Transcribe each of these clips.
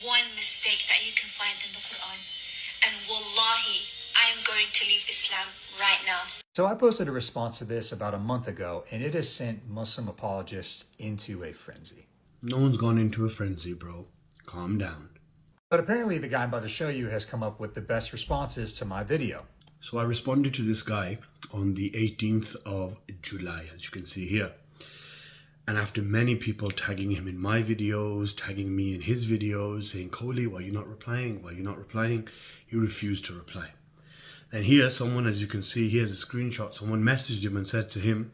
one mistake that you can find in the Quran. And wallahi, I am going to leave Islam right now. So I posted a response to this about a month ago, and it has sent Muslim apologists into a frenzy. No one's gone into a frenzy, bro. Calm down. But apparently the guy I'm about to show you has come up with the best responses to my video. So I responded to this guy on the 18th of July, as you can see here. And after many people tagging him in my videos, tagging me in his videos, saying, Kohli, why are you not replying? Why are you not replying? He refused to reply. And here, someone, as you can see, here's a screenshot. Someone messaged him and said to him,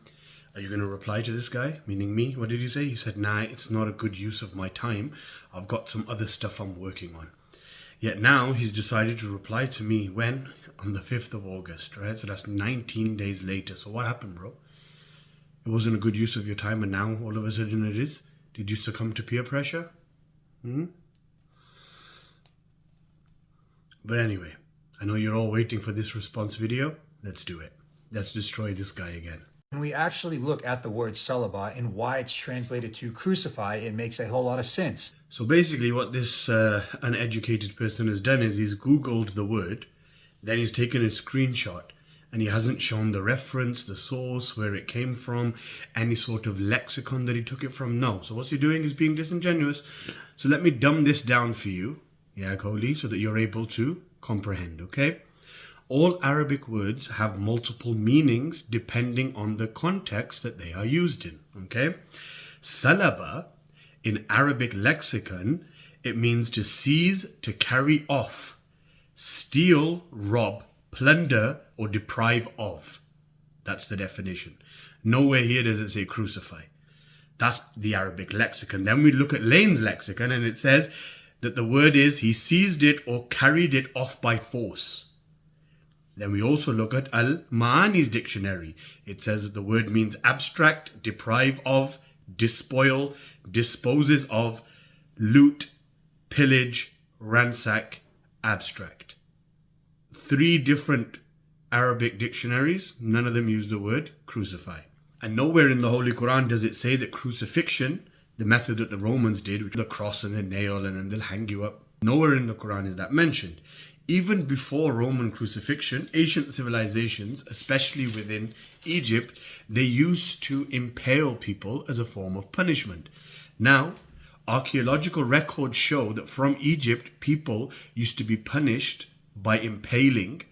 are you going to reply to this guy? Meaning me. What did he say? He said, nah, it's not a good use of my time. I've got some other stuff I'm working on. Yet now he's decided to reply to me when? On the 5th of August, right? So that's 19 days later. So what happened, bro? It wasn't a good use of your time and now all of a sudden it is? Did you succumb to peer pressure? But anyway, I know you're all waiting for this response video. Let's do it. Let's destroy this guy again. When we actually look at the word Salaba and why it's translated to crucify, it makes a whole lot of sense. So basically what this uneducated person has done is he's Googled the word, then he's taken a screenshot, and he hasn't shown the reference, the source, where it came from, any sort of lexicon that he took it from. No. So what's he doing is being disingenuous. So let me dumb this down for you, yeah, Kohli, so that you're able to comprehend, okay? All Arabic words have multiple meanings depending on the context that they are used in, okay? Salaba, in Arabic lexicon, it means to seize, to carry off, steal, rob, plunder, or deprive of. That's the definition. Nowhere here does it say crucify. That's the Arabic lexicon. Then we look at Lane's lexicon and it says that the word is he seized it or carried it off by force. Then we also look at Al-Ma'ani's dictionary. It says that the word means abstract, deprive of, despoil, disposes of, loot, pillage, ransack, abstract. 3 different Arabic dictionaries, none of them use the word crucify. And nowhere in the Holy Quran does it say that crucifixion, the method that the Romans did, which is the cross and the nail and then they'll hang you up, nowhere in the Quran is that mentioned. Even before Roman crucifixion, ancient civilizations, especially within Egypt, they used to impale people as a form of punishment. Now, archaeological records show that from Egypt, people used to be punished by impaling.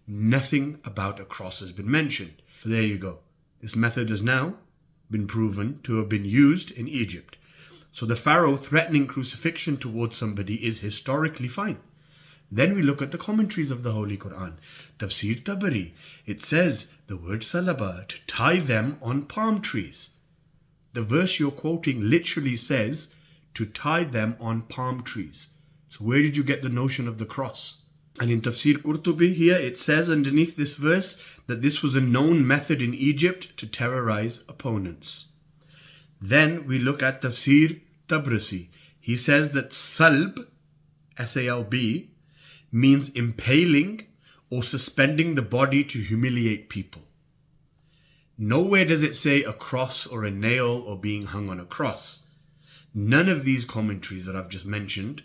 Nothing about a cross has been mentioned. So there you go. This method has now been proven to have been used in Egypt. So the Pharaoh threatening crucifixion towards somebody is historically fine. Then we look at the commentaries of the Holy Quran. Tafsir Tabari, it says the word salaba, to tie them on palm trees. The verse you're quoting literally says to tie them on palm trees. So where did you get the notion of the cross? And in Tafsir Qurtubi here, it says underneath this verse that this was a known method in Egypt to terrorize opponents. Then we look at Tafsir Tabrasi. He says that salb, S-A-L-B, means impaling or suspending the body to humiliate people. Nowhere does it say a cross or a nail or being hung on a cross. None of these commentaries that I've just mentioned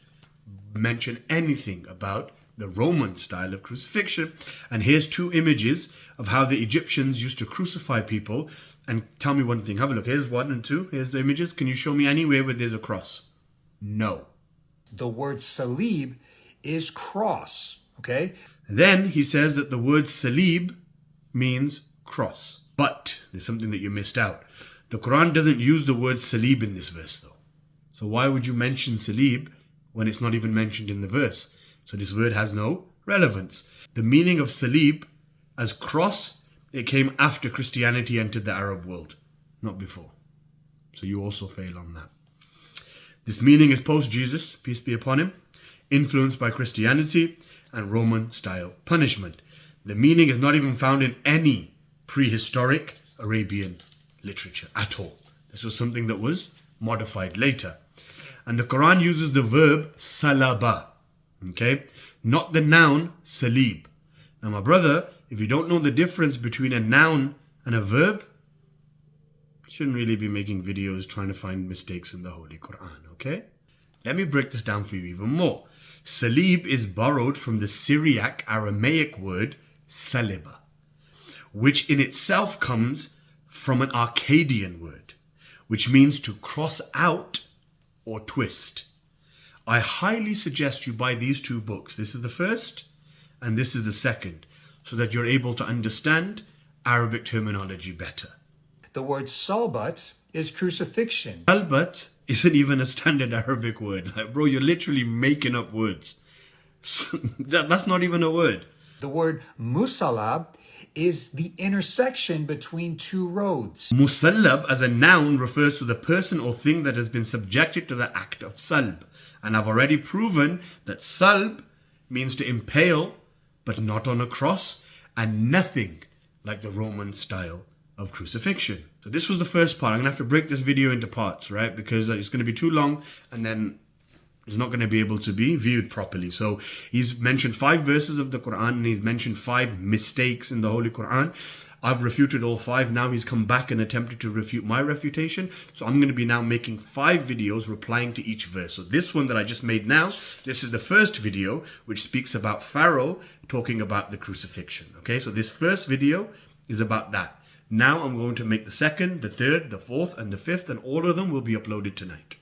mention anything about the Roman style of crucifixion. And here's 2 images of how the Egyptians used to crucify people. And tell me one thing. Have a look. Here's 1 and 2. Here's the images. Can you show me anywhere where there's a cross? No. The word salib is cross, okay? Then he says that the word salib means cross. But there's something that you missed out. The Quran doesn't use the word salib in this verse though. So why would you mention salib when it's not even mentioned in the verse? So this word has no relevance. The meaning of salib as cross, it came after Christianity entered the Arab world, not before. So you also fail on that. This meaning is post-Jesus, peace be upon him, influenced by Christianity and Roman style punishment. The meaning is not even found in any prehistoric Arabian literature at all. This was something that was modified later. And the Quran uses the verb salaba, okay? Not the noun salib. Now my brother, if you don't know the difference between a noun and a verb, you shouldn't really be making videos trying to find mistakes in the Holy Quran, okay? Let me break this down for you even more. Salib is borrowed from the Syriac Aramaic word Salaba, which in itself comes from an Akkadian word, which means to cross out or twist. I highly suggest you buy these two books. This is the first and this is the second, so that you're able to understand Arabic terminology better. The word salbat is crucifixion. Salbat isn't even a standard Arabic word. Like, bro, you're literally making up words. That's not even a word. The word musallab is the intersection between two roads. Musallab as a noun refers to the person or thing that has been subjected to the act of salb. And I've already proven that salb means to impale, but not on a cross, and nothing like the Roman style of crucifixion. So this was the first part. I'm going to have to break this video into parts, right? Because it's going to be too long and then it's not going to be able to be viewed properly. So he's mentioned 5 verses of the Quran and he's mentioned 5 mistakes in the Holy Quran. I've refuted all 5. Now he's come back and attempted to refute my refutation. So I'm going to be now making 5 videos replying to each verse. So this one that I just made now, this is the first video which speaks about Pharaoh talking about the crucifixion. Okay, so this first video is about that. Now I'm going to make the second, the third, the fourth, and the fifth, and all of them will be uploaded tonight.